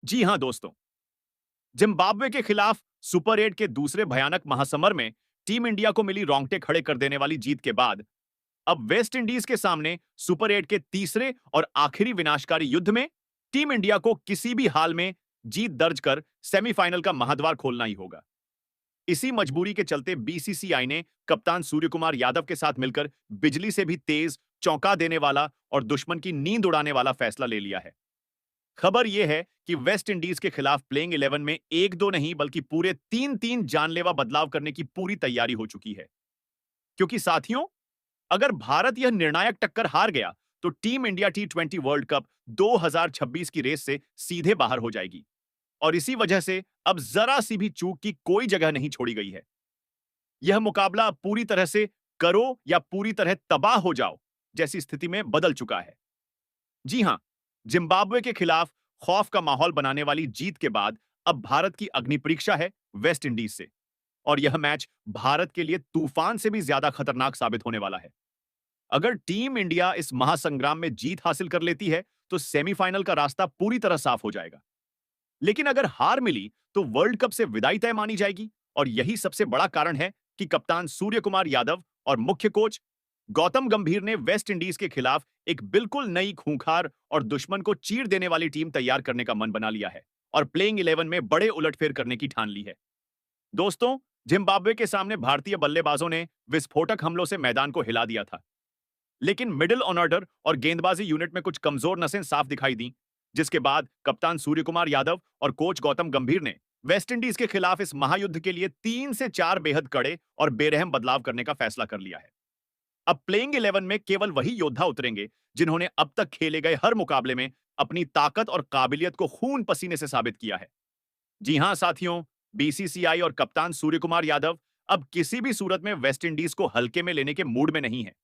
जी हां दोस्तों, जिम्बाब्वे के खिलाफ सुपर 8 के दूसरे भयानक महासमर में टीम इंडिया को मिली रोंगटे खड़े कर देने वाली जीत के बाद अब वेस्ट इंडीज के सामने सुपर 8 के तीसरे और आखिरी विनाशकारी युद्ध में टीम इंडिया को किसी भी हाल में जीत दर्ज कर सेमीफाइनल का महाद्वार खोलना ही होगा। इसी मजबूरी के चलते बीसीसीआई ने कप्तान सूर्यकुमार यादव के साथ मिलकर बिजली से भी तेज, चौंका देने वाला और दुश्मन की नींद उड़ाने वाला फैसला ले लिया है। खबर यह है कि वेस्ट इंडीज के खिलाफ प्लेइंग 11 में एक दो नहीं बल्कि पूरे तीन तीन जानलेवा बदलाव करने की पूरी तैयारी हो चुकी है। क्योंकि साथियों, अगर भारत यह निर्णायक टक्कर हार गया तो team India T20 world cup 2026 की रेस से सीधे बाहर हो जाएगी और इसी वजह से अब जरा सी भी चूक की कोई जगह नहीं छोड़ी गई है। यह मुकाबला पूरी तरह से करो या पूरी तरह तबाह हो जाओ जैसी स्थिति में बदल चुका है। जी हां, जिम्बाब्वे के खिलाफ खौफ का माहौल बनाने वाली जीत के बाद अब भारत की अग्नि परीक्षा है वेस्ट इंडीज से और यह मैच भारत के लिए तूफान से भी ज्यादा खतरनाक साबित होने वाला है। अगर टीम इंडिया इस महासंग्राम में जीत हासिल कर लेती है तो सेमीफाइनल का रास्ता पूरी तरह साफ हो जाएगा। लेकिन अगर हार मिली तो वर्ल्ड कप से विदाई तय मानी जाएगी और यही सबसे बड़ा कारण है कि कप्तान सूर्य कुमार यादव और मुख्य कोच गौतम गंभीर ने वेस्ट इंडीज के खिलाफ एक बिल्कुल नई खूंखार और दुश्मन को चीर देने वाली टीम तैयार करने का मन बना लिया है और प्लेइंग 11 में बड़े उलटफेर करने की ठान ली है। दोस्तों, जिम्बाब्वे के सामने भारतीय बल्लेबाजों ने विस्फोटक हमलों से मैदान को हिला दिया था, लेकिन मिडिल ऑर्डर और गेंदबाजी यूनिट में कुछ कमजोर नसें साफ दिखाई दी, जिसके बाद कप्तान सूर्यकुमार यादव और कोच गौतम गंभीर ने वेस्टइंडीज के खिलाफ इस महायुद्ध के लिए 3 से 4 बेहद कड़े और बेरहम बदलाव करने का फैसला कर लिया है। अब प्लेइंग 11 में केवल वही योद्धा उतरेंगे जिन्होंने अब तक खेले गए हर मुकाबले में अपनी ताकत और काबिलियत को खून पसीने से साबित किया है। जी हां साथियों, बीसीसीआई और कप्तान सूर्यकुमार यादव अब किसी भी सूरत में वेस्टइंडीज को हल्के में लेने के मूड में नहीं है।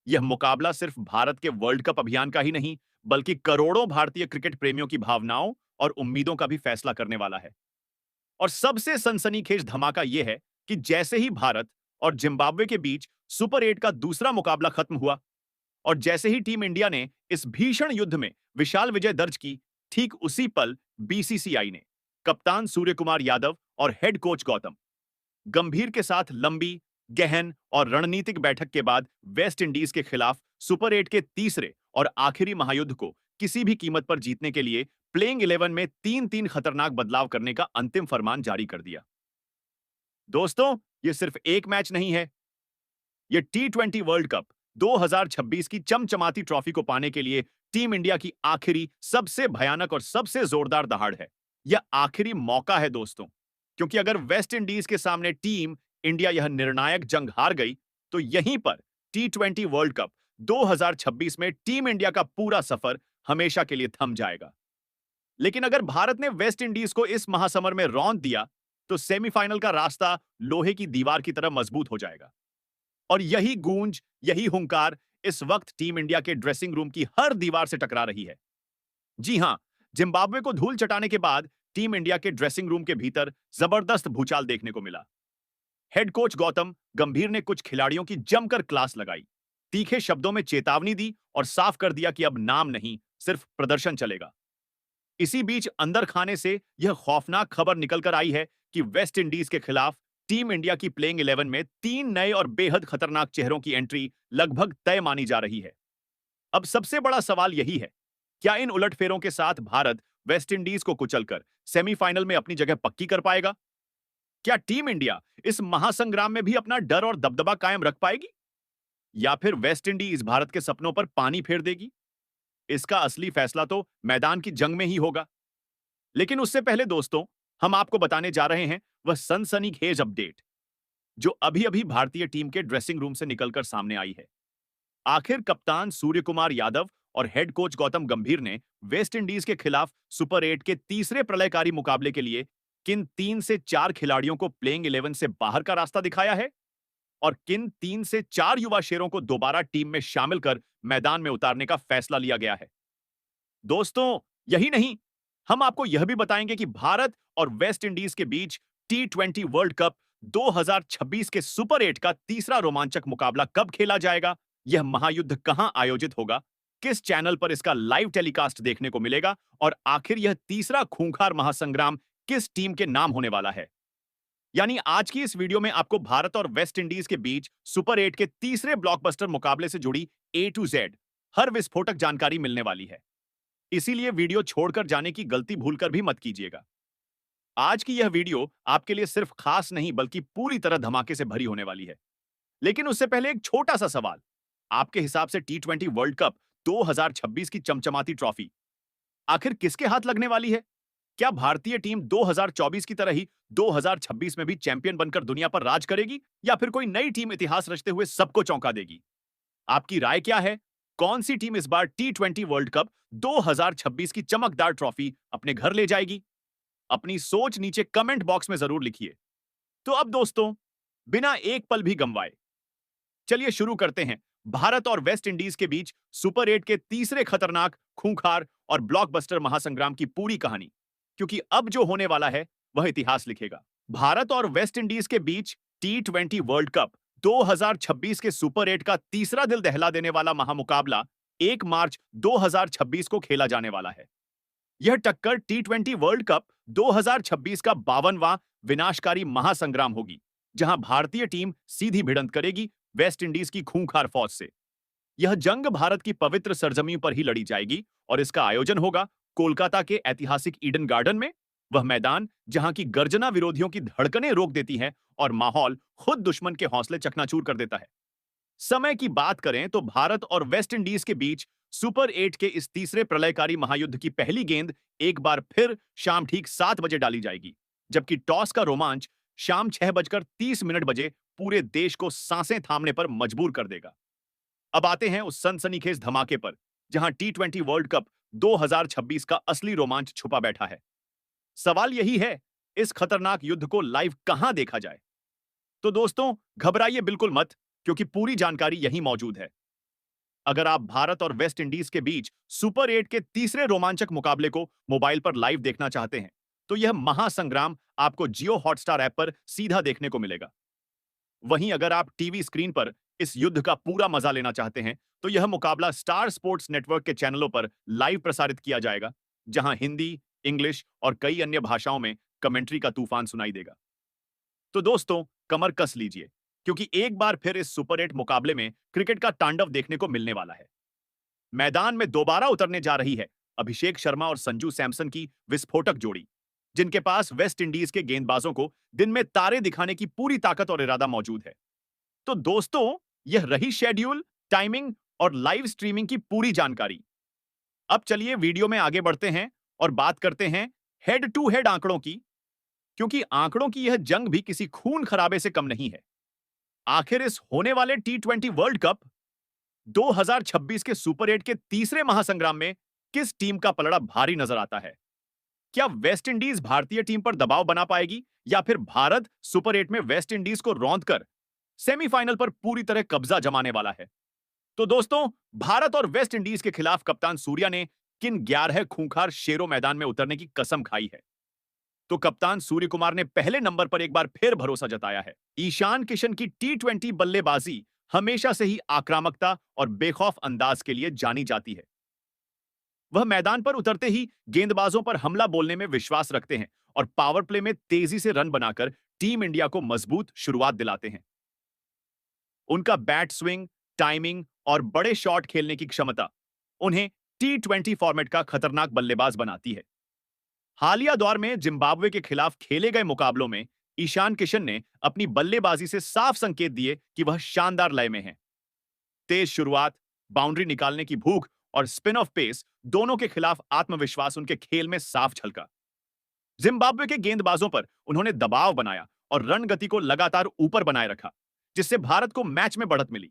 यह मुकाबला सिर्फ भारत के वर्ल्ड कप अभियान का ही नहीं, बल्कि करोड़ों भारतीय क्रिकेट प्रेमियों की भावनाओं और उम्मीदों का भी फैसला करने वाला है। और सबसे सनसनीखेज धमाका यह है कि जैसे ही भारत और जिम्बाब्वे के बीच सुपर 8 का दूसरा मुकाबला खत्म हुआ और जैसे ही टीम इंडिया ने इस भीषण युद्ध में विशाल विजय दर्ज की, ठीक उसी पल बीसीसीआई ने कप्तान सूर्यकुमार यादव और हेड कोच गौतम गंभीर के साथ लंबी, गहन और रणनीतिक बैठक के बाद वेस्ट इंडीज के खिलाफ सुपर 8 के तीसरे और आखिरी महायुद्ध को किसी भी कीमत पर जीतने के लिए प्लेइंग 11 में तीन तीन खतरनाक बदलाव करने का अंतिम फरमान जारी कर दिया। दोस्तों, यह सिर्फ एक मैच नहीं है, यह T20 वर्ल्ड कप 2026 की चमचमाती ट्रॉफी को पाने के लिए टीम इंडिया की आखिरी, सबसे भयानक और सबसे जोरदार दहाड़ है। यह आखिरी मौका है दोस्तों, क्योंकि अगर वेस्ट इंडीज के सामने टीम इंडिया यह निर्णायक जंग हार गई तो यहीं पर T20 वर्ल्ड कप 2026 में टीम इंडिया का पूरा सफर हमेशा के लिए थम जाएगा। लेकिन अगर भारत ने वेस्ट इंडीज को इस महासमर में रौंद दिया तो सेमीफाइनल का रास्ता लोहे की दीवार की तरह मजबूत हो जाएगा और यही गूंज, यही हुंकार इस वक्त टीम इंडिया के ड्रेसिंग रूम की हर दीवार से टकरा रही है। जी हां, जिम्बाब्वे को धूल चटाने के बाद टीम इंडिया के ड्रेसिंग रूम के भीतर जबरदस्त भूचाल देखने को मिला। हेड कोच गौतम गंभीर ने कुछ खिलाड़ियों की जमकर क्लास लगाई, तीखे शब्दों में चेतावनी दी और साफ कर दिया कि अब नाम नहीं, सिर्फ प्रदर्शन चलेगा। इसी बीच अंदर खाने से यह खौफनाक खबर निकलकर आई है कि वेस्ट इंडीज के खिलाफ टीम इंडिया की प्लेइंग 11 में 3 नए और बेहद खतरनाक चेहरों की एंट्री लगभग तय मानी जा रही है। अब सबसे बड़ा सवाल यही है, क्या इन उलटफेरों के साथ भारत वेस्ट इंडीज को कुचलकर सेमीफाइनल में अपनी जगह पक्की कर पाएगा? क्या टीम इंडिया इस महासंग्राम में भी अपना डर और दबदबा कायम रख पाएगी या फिर वेस्ट इंडीज भारत के सपनों पर पानी फेर देगी? इसका असली फैसला तो मैदान की जंग में ही होगा। लेकिन उससे पहले दोस्तों, हम आपको बताने जा रहे हैं वह सनसनीखेज अपडेट जो अभी-अभी भारतीय टीम के ड्रेसिंग रूम से निकलकर सामने आई है। आखिर कप्तान सूर्यकुमार यादव और हेड कोच गौतम गंभीर ने वेस्ट इंडीज के खिलाफ सुपर 8 के तीसरे प्रलयकारी मुकाबले के लिए किन 3 से 4 खिलाड़ियों को प्लेइंग 11 से बाहर का रास्ता दिखाया है और किन 3 से 4 युवा शेरों को दोबारा टीम में शामिल कर मैदान में उतारने का फैसला लिया गया है। दोस्तों, यही नहीं, हम आपको यह भी बताएंगे कि भारत और वेस्ट इंडीज के बीच T20 वर्ल्ड कप 2026 के सुपर 8 का तीसरा रोमांचक मुकाबला कब खेला जाएगा, यह महायुद्ध कहां आयोजित होगा किस चैनल पर इसका लाइव टेलीकास्ट देखने को मिलेगा और आखिर यह तीसरा खूंखार महासंग्राम किस टीम के नाम होने वाला है। यानी आज की इस वीडियो में आपको भारत और वेस्ट इंडीज के बीच सुपर 8 के तीसरे ब्लॉकबस्टर मुकाबले से जुड़ी A to Z हर विस्फोटक जानकारी मिलने वाली है। इसीलिए वीडियो छोड़कर जाने की गलती भूलकर भी मत कीजिएगा। आज की यह वीडियो आपके लिए सिर्फ खास नहीं बल्कि पूरी तरह धमाके से भरी होने वाली है। लेकिन उससे पहले एक छोटा सा सवाल, आपके हिसाब से T20 वर्ल्ड कप 2026 की चमचमाती ट्रॉफी आखिर किसके हाथ लगने वाली है? क्या भारतीय टीम 2024 की तरह ही 2026 में भी चैंपियन बनकर दुनिया पर राज करेगी या फिर कोई नई टीम इतिहास रचते हुए सबको चौंका देगी? आपकी राय क्या है? कौन सी टीम इस बार T20 वर्ल्ड कप 2026 की चमकदार ट्रॉफी अपने घर ले जाएगी? अपनी सोच नीचे कमेंट बॉक्स में जरूर लिखिए। तो अब दोस्तों, बिना एक पल भी गंवाए चलिए शुरू करते हैं भारत और वेस्ट इंडीज के बीच सुपर 8 के तीसरे खतरनाक, खूंखार और ब्लॉकबस्टर महासंग्राम की पूरी कहानी, क्योंकि अब जो होने वाला है वह इतिहास लिखेगा। भारत और वेस्ट इंडीज के बीच T20 वर्ल्ड कप 2026 के सुपर 8 का तीसरा दिल दहला देने वाला महामुकाबला 1 मार्च 2026 को खेला जाने वाला है। यह टक्कर T20 वर्ल्ड कप 2026 का 52वां विनाशकारी महासंग्राम होगी, जहां भारतीय टीम सीधी भिड़ंत करेगी वेस्ट इंडीज की खूंखार फौज से। यह जंग भारत की पवित्र सरजमीं पर ही लड़ी जाएगी और इसका आयोजन होगा कोलकाता के ऐतिहासिक ईडन गार्डन में, वह मैदान जहां की गर्जना विरोधियों की धड़कनें रोक देती है और माहौल खुद दुश्मन के हौसले चकनाचूर कर देता है। समय की बात करें तो भारत और वेस्ट इंडीज के बीच सुपर 8 के इस तीसरे प्रलयकारी महायुद्ध की पहली गेंद एक बार फिर शाम ठीक 7 बजे डाली जाएगी, जबकि टॉस का रोमांच शाम 6:30 बजे पूरे देश को सांसें थामने पर मजबूर कर देगा। अब आते हैं उस सनसनीखेज धमाके पर, जहां T20 वर्ल्ड कप 2026 का असली रोमांच छुपा बैठा है। सवाल यही है, इस खतरनाक युद्ध को लाइव कहां देखा जाए? तो दोस्तों, घबराइए बिल्कुल मत, क्योंकि पूरी जानकारी यहीं मौजूद है। अगर आप भारत और वेस्ट इंडीज के बीच सुपर 8 के तीसरे रोमांचक मुकाबले को मोबाइल पर लाइव देखना चाहते हैं, तो यह महासंग्राम आपको जियो हॉटस्टार ऐप पर सीधा देखने को मिलेगा। वहीं अगर आप टीवी स्क्रीन पर इस युद्ध का पूरा मजा लेना चाहते हैं, तो यह मुकाबला स्टार स्पोर्ट्स नेटवर्क के चैनलों पर लाइव प्रसारित किया जाएगा, जहां हिंदी, इंग्लिश और कई अन्य भाषाओं में कमेंट्री का तूफान सुनाई देगा। तो दोस्तों, कमर कस लीजिए, क्योंकि एक बार फिर इस सुपर 8 मुकाबले में क्रिकेट का तांडव देखने को मिलने वाला है। मैदान में दोबारा उतरने जा रही है अभिषेक शर्मा और संजू सैमसन की विस्फोटक जोड़ी, जिनके पास वेस्ट इंडीज के गेंदबाजों को दिन में तारे दिखाने की पूरी ताकत और इरादा मौजूद है। तो दोस्तों, यह रही शेड्यूल, टाइमिंग और लाइव स्ट्रीमिंग की पूरी जानकारी। अब चलिए वीडियो में आगे बढ़ते हैं और बात करते हैं हेड टू हेड आंकड़ों की, क्योंकि आंकड़ों की यह जंग भी किसी खून खराबे से कम नहीं है। आखिर इस होने वाले T20 वर्ल्ड कप 2026 के सुपर 8 के तीसरे महासंग्राम में किस टीम का पलड़ा भारी नजर आता है? क्या वेस्ट इंडीज भारतीय टीम पर दबाव बना पाएगी या फिर भारत सुपर 8 में वेस्ट इंडीज को रौंदकर सेमीफाइनल पर पूरी तरह कब्जा जमाने वाला है? तो दोस्तों, भारत और वेस्ट इंडीज के खिलाफ कप्तान सूर्या ने किन 11 खूंखार शेरों मैदान में उतरने की कसम खाई है? तो कप्तान सूर्य कुमार ने पहले नंबर पर एक बार फिर भरोसा जताया है। ईशान किशन की T20 बल्लेबाजी हमेशा से ही आक्रामकता और बेखौफ अंदाज के लिए जानी जाती है। वह मैदान पर उतरते ही गेंदबाजों पर हमला बोलने में विश्वास रखते हैं और पावर प्ले में तेजी से रन बनाकर टीम इंडिया को मजबूत शुरुआत दिलाते हैं। उनका बैट स्विंग, टाइमिंग और बड़े शॉट खेलने की क्षमता उन्हें T20 फॉर्मेट का खतरनाक बल्लेबाज बनाती है। हालिया दौर में जिम्बाब्वे के खिलाफ खेले गए मुकाबलों में ईशान किशन ने अपनी बल्लेबाजी से साफ संकेत दिए कि वह शानदार लय में हैं। तेज शुरुआत, बाउंड्री निकालने की भूख और स्पिन ऑफ पेस दोनों के खिलाफ आत्मविश्वास उनके खेल में साफ झलका। जिम्बाब्वे के गेंदबाजों पर उन्होंने दबाव बनाया और रन गति को लगातार ऊपर बनाए रखा, जिससे भारत को मैच में बढ़त मिली।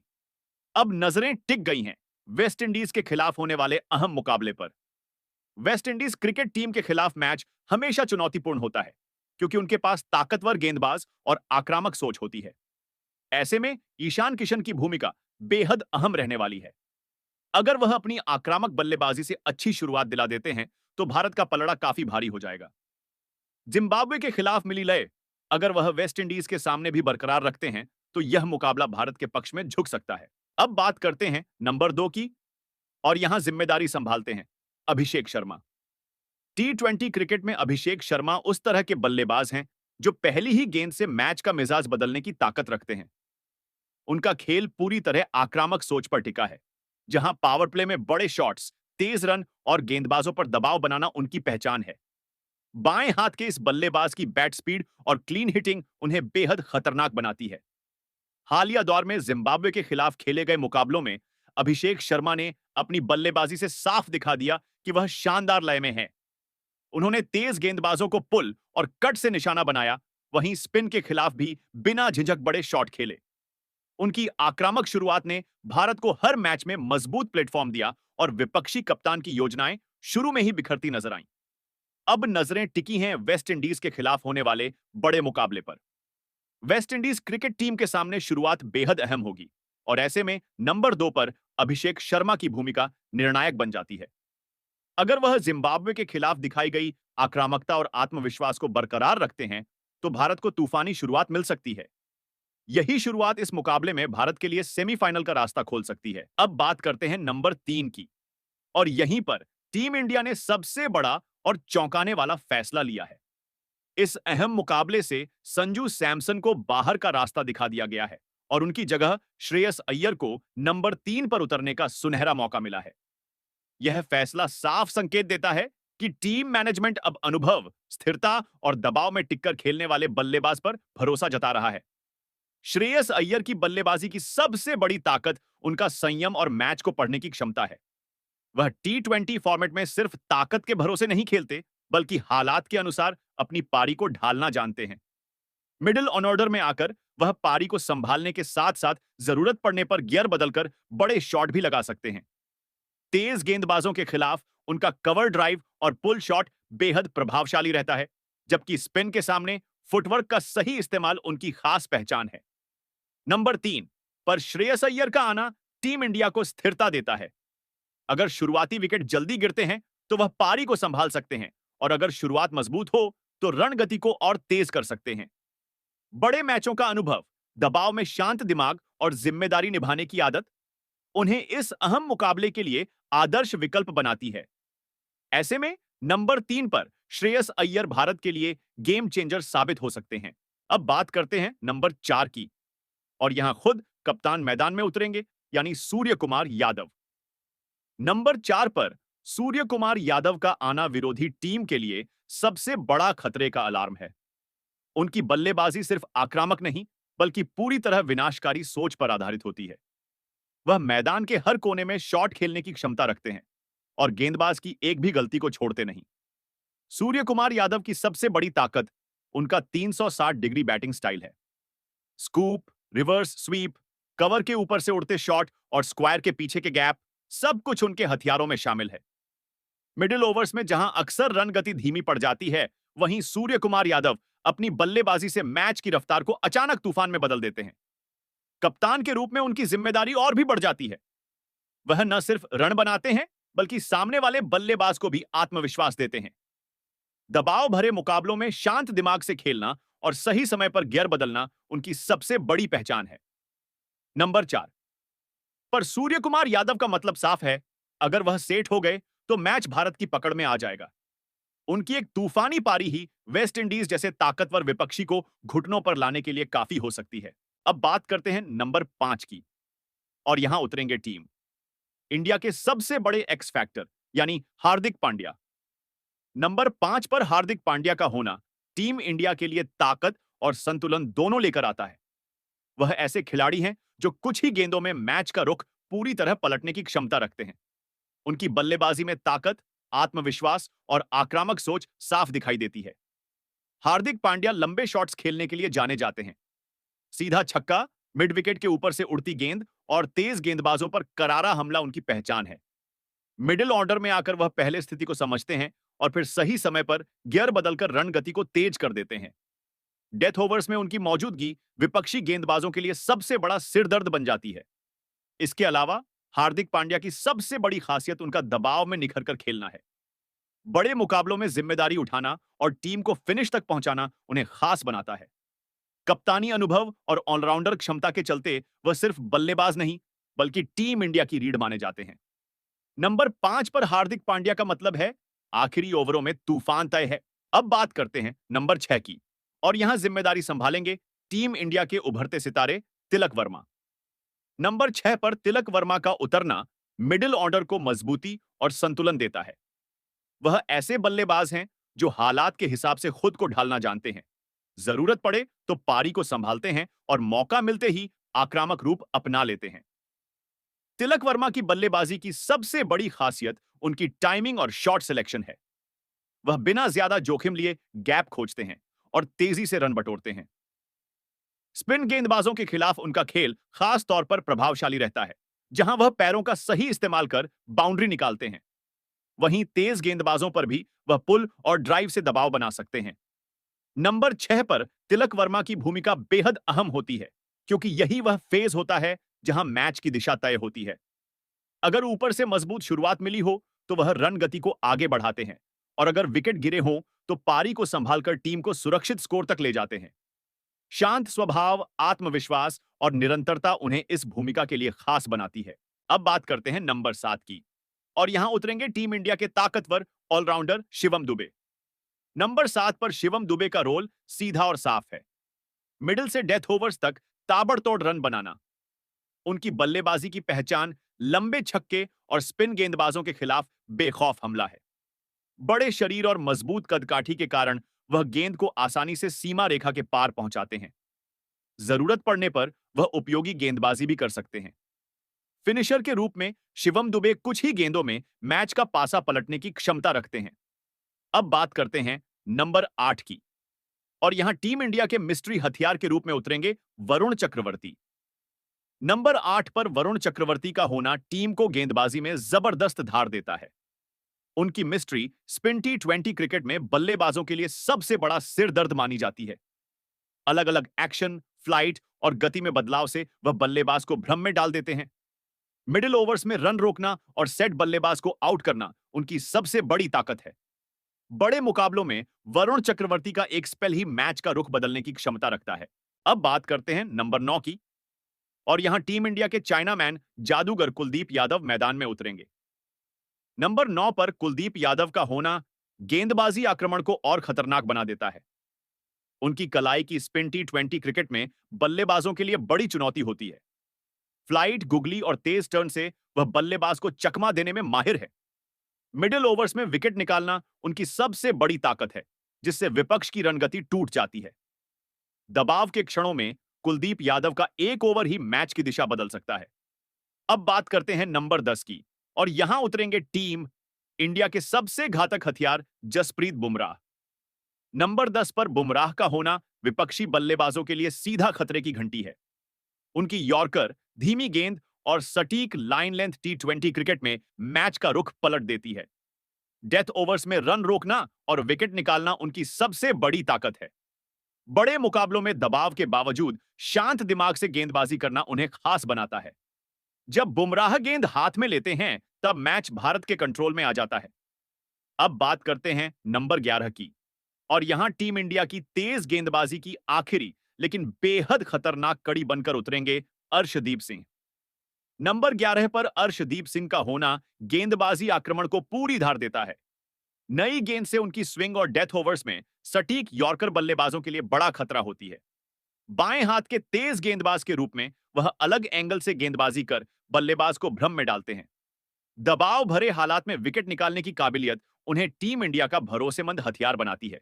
अब नजरें टिक गई हैं वेस्ट इंडीज के खिलाफ होने वाले अहम मुकाबले पर। वेस्ट इंडीज क्रिकेट टीम के खिलाफ मैच हमेशा चुनौतीपूर्ण होता है, क्योंकि उनके पास ताकतवर गेंदबाज और आक्रामक सोच होती है। ऐसे में ईशान किशन की भूमिका बेहद अहम रहने वाली है। अगर वह अपनी आक्रामक बल्लेबाजी से अच्छी शुरुआत दिला देते हैं, तो भारत का पलड़ा काफी भारी हो जाएगा। जिम्बाब्वे के खिलाफ मिली लय अगर वह वेस्ट इंडीज के सामने भी बरकरार रखते हैं, तो यह मुकाबला भारत के पक्ष में झुक सकता है। अब बात करते हैं नंबर 2 की, और यहां जिम्मेदारी संभालते हैं अभिषेक शर्मा। T20 क्रिकेट में अभिषेक शर्मा उस तरह के बल्लेबाज हैं जो पहली ही गेंद से मैच का मिजाज बदलने की ताकत रखते हैं। उनका खेल पूरी तरह आक्रामक सोच पर टिका है, जहां पावर प्ले में बड़े शॉट्स, तेज रन और गेंदबाजों पर दबाव बनाना उनकी पहचान है। बाएं हाथ के इस बल्लेबाज की बैट स्पीड और क्लीन हिटिंग उन्हें बेहद खतरनाक बनाती है। हालिया दौर में जिम्बाब्वे के खिलाफ खेले गए मुकाबलों में अभिषेक शर्मा ने अपनी बल्लेबाजी से साफ दिखा दिया कि वह शानदार लय में है। उन्होंने तेज गेंदबाजों को पुल और कट से निशाना बनाया, वहीं स्पिन के खिलाफ भी बिना झिझक बड़े शॉट खेले। उनकी आक्रामक शुरुआत ने भारत को हर मैच में मजबूत प्लेटफॉर्म दिया और विपक्षी कप्तान की योजनाएं शुरू में ही बिखरती नजर आईं। अब नजरें टिकी हैं वेस्ट इंडीज के खिलाफ होने वाले बड़े मुकाबले पर। वेस्ट इंडीज क्रिकेट टीम के सामने शुरुआत बेहद अहम होगी और ऐसे में नंबर 2 पर अभिषेक शर्मा की भूमिका निर्णायक बन जाती है। अगर वह जिम्बाब्वे के खिलाफ दिखाई गई आक्रामकता और आत्मविश्वास को बरकरार रखते हैं, तो भारत को तूफानी शुरुआत मिल सकती है। यही शुरुआत इस मुकाबले में भारत के लिए सेमीफाइनल का रास्ता खोल सकती है। अब बात करते हैं नंबर 3 की, और यहीं पर टीम इंडिया ने सबसे बड़ा और चौंकाने वाला फैसला लिया है। इस अहम मुकाबले से संजू सैमसन को बाहर का रास्ता दिखा दिया गया है और उनकी जगह श्रेयस अय्यर को नंबर 3 पर उतरने का सुनहरा मौका मिला है। यह फैसला साफ संकेत देता है कि टीम मैनेजमेंट अब अनुभव, स्थिरता और दबाव में टिककर खेलने वाले बल्लेबाज पर भरोसा जता रहा है। श्रेयस अय्यर की बल्लेबाजी की सबसे बड़ी ताकत उनका संयम और मैच को पढ़ने की क्षमता है। वह T20 फॉर्मेट में सिर्फ ताकत के भरोसे नहीं खेलते, बल्कि हालात के अनुसार अपनी पारी को ढालना जानते हैं। मिडिल ऑर्डर में आकर वह पारी को संभालने के साथ साथ जरूरत पड़ने पर गियर बदलकर बड़े शॉट भी लगा सकते हैं। तेज गेंदबाजों के खिलाफ उनका कवर ड्राइव और पुल शॉट बेहद प्रभावशाली रहता है, जबकि स्पिन के सामने फुटवर्क का सही इस्तेमाल उनकी खास पहचान है। नंबर 3 पर श्रेयस अय्यर का आना टीम इंडिया को स्थिरता देता है। अगर शुरुआती विकेट जल्दी गिरते हैं तो वह पारी को संभाल सकते हैं, और अगर शुरुआत मजबूत हो तो रणगति को और तेज कर सकते हैं। बड़े मैचों का अनुभव, दबाव में शांत दिमाग और जिम्मेदारी निभाने की आदत उन्हें इस अहम मुकाबले के लिए आदर्श विकल्प बनाती है। ऐसे में नंबर 3 पर श्रेयस अय्यर भारत के लिए गेम चेंजर साबित हो सकते हैं। अब बात करते हैं नंबर 4 की, और यहां खुद कप्तान मैदान में उतरेंगे, यानी सूर्य कुमार यादव। नंबर 4 पर सूर्य कुमार यादव का आना विरोधी टीम के लिए सबसे बड़ा खतरे का अलार्म है। उनकी बल्लेबाजी सिर्फ आक्रामक नहीं, बल्कि पूरी तरह विनाशकारी सोच पर आधारित होती है। वह मैदान के हर कोने में शॉट खेलने की क्षमता रखते हैं और गेंदबाज की एक भी गलती को छोड़ते नहीं। सूर्य कुमार यादव की सबसे बड़ी ताकत उनका 360 डिग्री बैटिंग स्टाइल है। स्कूप, रिवर्स स्वीप, कवर के ऊपर से उड़ते शॉट और स्क्वायर के पीछे के गैप, सब कुछ उनके हथियारों में शामिल है। मिडिल ओवर्स में जहां अक्सर रन गति धीमी पड़ जाती है, वहीं सूर्य कुमार यादव अपनी बल्लेबाजी से मैच की रफ्तार को अचानक तूफान में बदल देते हैं। कप्तान के रूप में उनकी जिम्मेदारी और भी बढ़ जाती है। वह न सिर्फ रन बनाते हैं, बल्कि सामने वाले बल्लेबाज को भी आत्मविश्वास देते हैं। दबाव भरे मुकाबलों में शांत दिमाग से खेलना और सही समय पर गियर बदलना उनकी सबसे बड़ी पहचान है। नंबर 4 पर सूर्य कुमार यादव का मतलब साफ है, अगर वह सेट हो गए तो मैच भारत की पकड़ में आ जाएगा। उनकी एक तूफानी पारी ही वेस्ट इंडीज जैसे ताकतवर विपक्षी को घुटनों पर लाने के लिए काफी हो सकती है। अब बात करते हैं नंबर 5 की, और यहां उतरेंगे टीम इंडिया के सबसे बड़े एक्स फैक्टर, यानी हार्दिक पांड्या। नंबर 5 पर हार्दिक पांड्या का होना टीम इंडिया के लिए ताकत और संतुलन दोनों लेकर आता है। वह ऐसे खिलाड़ी हैं जो कुछ ही गेंदों में मैच का रुख पूरी तरह पलटने की क्षमता रखते हैं। उनकी बल्लेबाजी में ताकत, आत्मविश्वास और आक्रामक सोच साफ दिखाई देती है। हार्दिक पांड्या लंबे शॉट्स खेलने के लिए जाने जाते हैं। सीधा छक्का, मिड विकेट के ऊपर से उड़ती गेंद और तेज गेंदबाजों पर करारा हमला उनकी पहचान है। मिडिल ऑर्डर में आकर वह पहले स्थिति को समझते हैं और फिर सही समय पर गियर बदलकर रन गति को तेज कर देते हैं। डेथ ओवर्स में उनकी मौजूदगी विपक्षी गेंदबाजों के लिए सबसे बड़ा सिरदर्द बन जाती है। इसके अलावा हार्दिक पांड्या की सबसे बड़ी खासियत उनका दबाव में निखर कर खेलना है। बड़े मुकाबलों में जिम्मेदारी उठाना और टीम को फिनिश तक पहुंचाना उन्हें खास बनाता है। कप्तानी अनुभव और ऑलराउंडर क्षमता के चलते वह सिर्फ बल्लेबाज नहीं, बल्कि टीम इंडिया की रीढ़ माने जाते हैं। नंबर 5 पर हार्दिक पांड्या का मतलब है आखिरी ओवरों में तूफान तय है। अब बात करते हैं नंबर 6 की, और यहां जिम्मेदारी संभालेंगे टीम इंडिया के उभरते सितारे तिलक वर्मा। नंबर 6 पर तिलक वर्मा का उतरना मिडिल ऑर्डर को मजबूती और संतुलन देता है। वह ऐसे बल्लेबाज हैं जो हालात के हिसाब से खुद को ढालना जानते हैं। जरूरत पड़े तो पारी को संभालते हैं और मौका मिलते ही आक्रामक रूप अपना लेते हैं। तिलक वर्मा की बल्लेबाजी की सबसे बड़ी खासियत उनकी टाइमिंग और शॉट सिलेक्शन है। वह बिना ज्यादा जोखिम लिए गैप खोजते हैं और तेजी से रन बटोरते हैं। स्पिन गेंदबाजों के खिलाफ उनका खेल खास तौर पर प्रभावशाली रहता है, जहां वह पैरों का सही इस्तेमाल कर बाउंड्री निकालते हैं। वहीं तेज गेंदबाजों पर भी वह पुल और ड्राइव से दबाव बना सकते हैं। नंबर 6 पर तिलक वर्मा की भूमिका बेहद अहम होती है, क्योंकि यही वह फेज होता है जहां मैच की दिशा तय होती है। अगर ऊपर से मजबूत शुरुआत मिली हो तो वह रन गति को आगे बढ़ाते हैं, और अगर विकेट गिरे हों तो पारी को संभालकर टीम को सुरक्षित स्कोर तक ले जाते हैं। शांत स्वभाव, आत्मविश्वास और निरंतरता उन्हें इस भूमिका के लिए खास बनाती है। अब बात करते हैं नंबर 7 की, और यहां उतरेंगे टीम इंडिया के ताकतवर ऑलराउंडर शिवम दुबे। नंबर 7 पर शिवम दुबे का रोल सीधा और साफ है। मिडिल से डेथ ओवर्स तक ताबड़तोड़ रन बनाना। उनकी बल्लेबाजी की पहचान लंबे छक्के और स्पिन गेंदबाजों के खिलाफ बेखौफ हमला है। बड़े शरीर और मजबूत कदकाठी के कारण वह गेंद को आसानी से सीमा रेखा के पार पहुंचाते हैं। जरूरत पड़ने पर वह उपयोगी गेंदबाजी भी कर सकते हैं। फिनिशर के रूप में शिवम दुबे कुछ ही गेंदों में मैच का पासा पलटने की क्षमता रखते हैं। अब बात करते हैं नंबर 8 की, और यहां टीम इंडिया के मिस्ट्री हथियार के रूप में उतरेंगे वरुण चक्रवर्ती। नंबर 8 पर वरुण चक्रवर्ती का होना टीम को गेंदबाजी में जबरदस्त धार देता है। उनकी मिस्ट्री स्पिन T20 क्रिकेट में बल्लेबाजों के लिए सबसे बड़ा सिरदर्द मानी जाती है। अलग अलग एक्शन, फ्लाइट और गति में बदलाव से वह बल्लेबाज को भ्रम में डाल देते हैं। मिडिल ओवर्स में रन रोकना और सेट बल्लेबाज को आउट करना उनकी सबसे बड़ी ताकत है। बड़े मुकाबलों में वरुण चक्रवर्ती का एक स्पेल ही मैच का रुख बदलने की क्षमता रखता है। अब बात करते हैं नंबर 9 की, और यहां टीम इंडिया के चाइना मैन जादूगर कुलदीप यादव मैदान में उतरेंगे। नंबर 9 पर कुलदीप यादव का होना गेंदबाजी आक्रमण को और खतरनाक बना देता है। उनकी कलाई की स्पिन T20 क्रिकेट में बल्लेबाजों के लिए बड़ी चुनौती होती है। फ्लाइट, गुगली और तेज टर्न से वह बल्लेबाज को चकमा देने में माहिर है। मिडिल ओवर्स में विकेट निकालना उनकी सबसे बड़ी ताकत है, जिससे विपक्ष की रनगति टूट जाती है। दबाव के क्षणों में कुलदीप यादव का एक ओवर ही मैच की दिशा बदल सकता है। अब बात करते हैं नंबर 10 की, और यहां उतरेंगे टीम इंडिया के सबसे घातक हथियार जसप्रीत बुमराह। नंबर 10 पर बुमराह का होना विपक्षी बल्लेबाजों के लिए सीधा खतरे की घंटी है। उनकी यॉर्कर, धीमी गेंद और सटीक लाइन लेंथ T20 क्रिकेट में मैच का रुख पलट देती है। डेथ ओवर्स में रन रोकना और विकेट निकालना उनकी सबसे बड़ी ताकत है। बड़े मुकाबलों में दबाव के बावजूद शांत दिमाग से गेंदबाजी करना उन्हें खास बनाता है। जब बुमराह गेंद हाथ में लेते हैं तब मैच भारत के कंट्रोल में आ जाता है। अब बात करते हैं नंबर 11 की, और यहां टीम इंडिया की तेज गेंदबाजी की आखिरी लेकिन बेहद खतरनाक कड़ी बनकर उतरेंगे अर्शदीप सिंह। नंबर 11 पर अर्शदीप सिंह का होना गेंदबाजी आक्रमण को पूरी धार देता है। नई गेंद से उनकी स्विंग और डेथ ओवर्स में सटीक यॉर्कर बल्लेबाजों के लिए बड़ा खतरा होती है। बाएं हाथ के तेज गेंदबाज के रूप में वह अलग एंगल से गेंदबाजी कर बल्लेबाज को भ्रम में डालते हैं। दबाव भरे हालात में विकेट निकालने की काबिलियत उन्हें टीम इंडिया का भरोसेमंद हथियार बनाती है,